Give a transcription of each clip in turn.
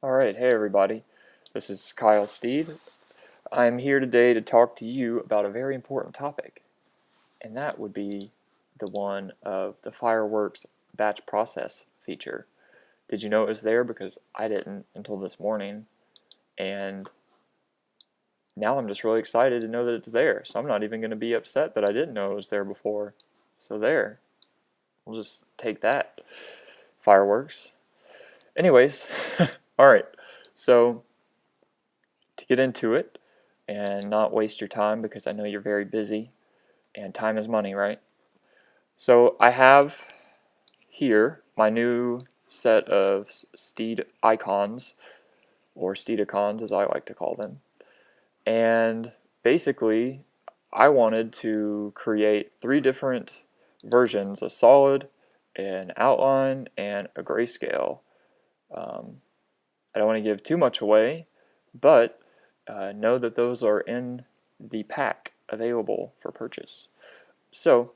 Alright, hey everybody. This is Kyle Steed. I'm here today to talk to you about a very important topic, and that would be the one of the Fireworks batch process feature. Did you know it was there? Because I didn't until this morning, and now I'm just really excited to know that it's there, so I'm not even going to be upset that I didn't know it was there before. So there. We'll just take that, Fireworks. Anyways, alright, so to get into it and not waste your time because I know you're very busy and time is money, right? So I have here my new set of steed icons, or steedicons as I like to call them. And basically I wanted to create three different versions: a solid, an outline, and a grayscale. I don't want to give too much away, but know that those are in the pack available for purchase. So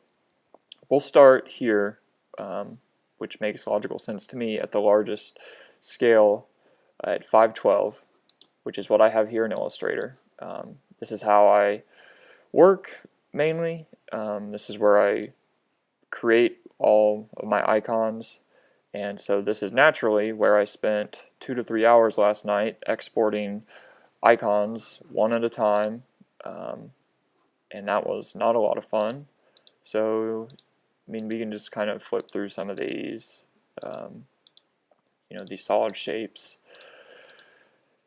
we'll start here, which makes logical sense to me, at the largest scale at 512, which is what I have here in Illustrator. This is how I work mainly. This is where I create all of my icons, and so this is naturally where I spent 2 to 3 hours last night exporting icons one at a time, and that was not a lot of fun. So I mean, we can just kind of flip through some of these, these solid shapes.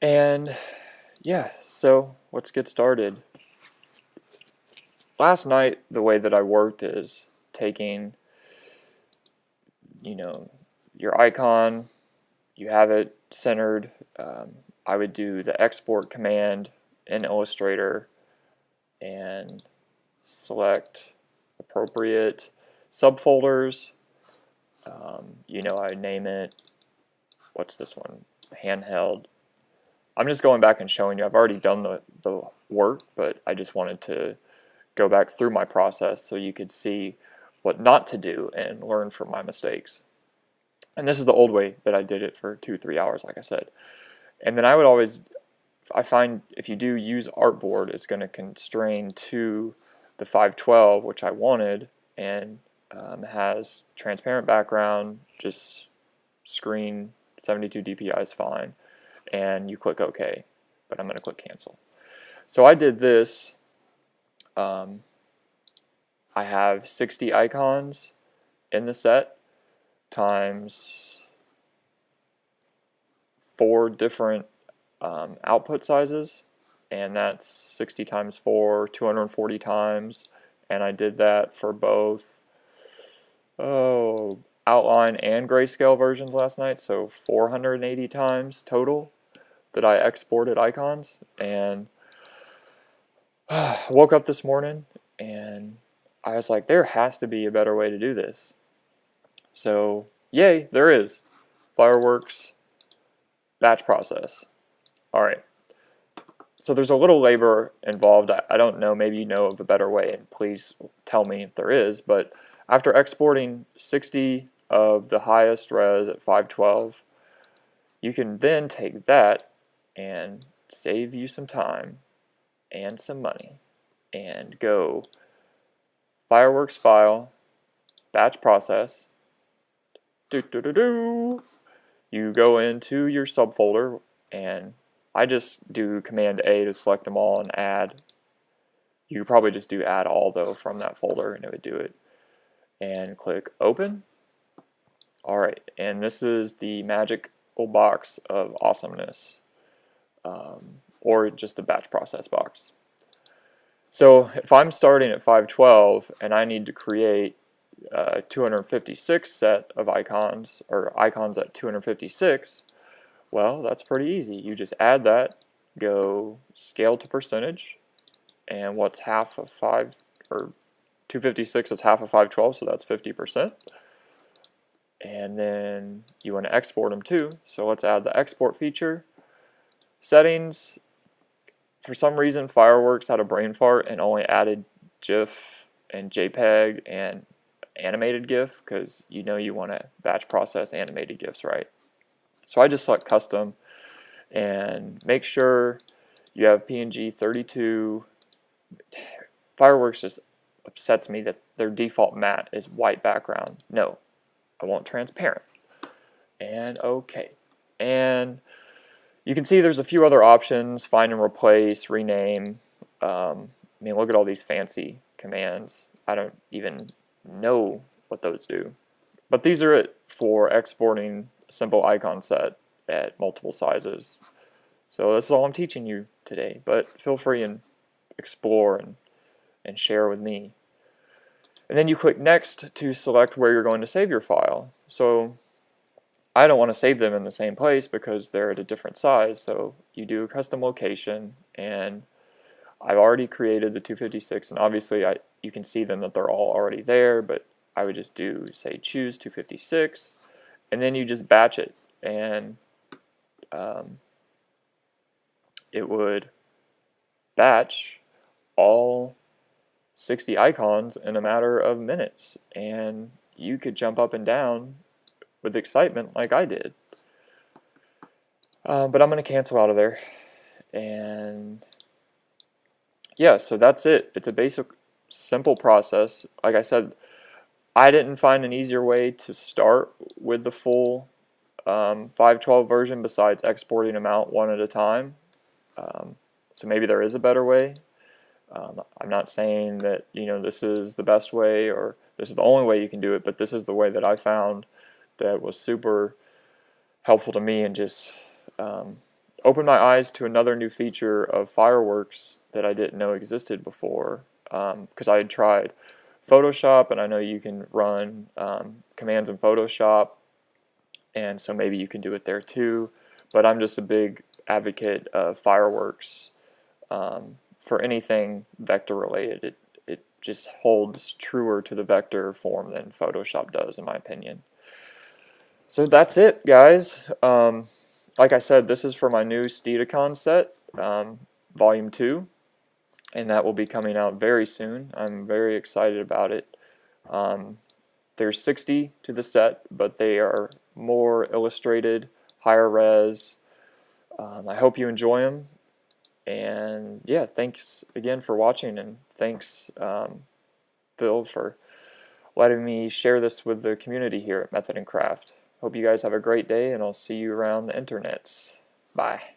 And yeah, so let's get started. Last night, the way that I worked is taking, your icon, you have it centered. I would do the export command in Illustrator and select appropriate subfolders. I name it, what's this one, handheld. I'm just going back and showing you. I've already done the work, but I just wanted to go back through my process so you could see what not to do and learn from my mistakes. And this is the old way that I did it for 2-3 hours, like I said. And then I find if you do use artboard, it's going to constrain to the 512, which I wanted, and has transparent background, just screen 72 dpi is fine, and you click OK, but I'm going to click cancel. So I did this. I have 60 icons in the set times 4 different output sizes, and that's 60 times 4, 240 times, and I did that for both outline and grayscale versions last night, so 480 times total that I exported icons. And woke up this morning and I was like, there has to be a better way to do this. So yay, there is. Fireworks batch process. Alright, so there's a little labor involved. I don't know, maybe you know of a better way, and please tell me if there is. But after exporting 60 of the highest res at 512, you can then take that and save you some time and some money and go Fireworks file, batch process, you go into your subfolder, and I just do Command A to select them all and add. You could probably just do add all though from that folder and it would do it. And click open. Alright, and this is the magical box of awesomeness, or just the batch process box. So if I'm starting at 512 and I need to create 256 set of icons, or icons at 256, well, that's pretty easy. You just add that, go scale to percentage, and what's half of 256 is half of 512, so that's 50%. And then you want to export them too, so let's add the export feature. Settings, for some reason Fireworks had a brain fart and only added GIF and JPEG and animated GIF, because you want to batch process animated GIFs, right? So I just select custom, And make sure you have PNG 32. Fireworks just upsets me that their default matte is white background. No, I want transparent. And okay. And you can see there's a few other options: find and replace, rename. I mean, look at all these fancy commands. I don't even know what those do. But these are it for exporting a simple icon set at multiple sizes. So this is all I'm teaching you today, but feel free and explore and share with me. And then you click next to select where you're going to save your file. So I don't want to save them in the same place because they're at a different size, so you do a custom location, and I've already created the 256, and obviously you can see them that they're all already there, but I would just do, say, choose 256, and then you just batch it, and it would batch all 60 icons in a matter of minutes, and you could jump up and down with excitement like I did. But I'm going to cancel out of there, and yeah, so that's it. It's a basic, simple process. Like I said, I didn't find an easier way to start with the full 512 version besides exporting them out one at a time. So maybe there is a better way. I'm not saying that this is the best way or this is the only way you can do it, but this is the way that I found that was super helpful to me and just opened my eyes to another new feature of Fireworks that I didn't know existed before, because I had tried Photoshop, and I know you can run commands in Photoshop, and so maybe you can do it there too, but I'm just a big advocate of Fireworks for anything vector related. It just holds truer to the vector form than Photoshop does, in my opinion. So that's it, guys. Like I said, this is for my new steedicons set, Volume 2, and that will be coming out very soon. I'm very excited about it. There's 60 to the set, but they are more illustrated, higher res. I hope you enjoy them. And yeah, thanks again for watching, and thanks, Phil, for letting me share this with the community here at Method and Craft. Hope you guys have a great day, and I'll see you around the internets. Bye.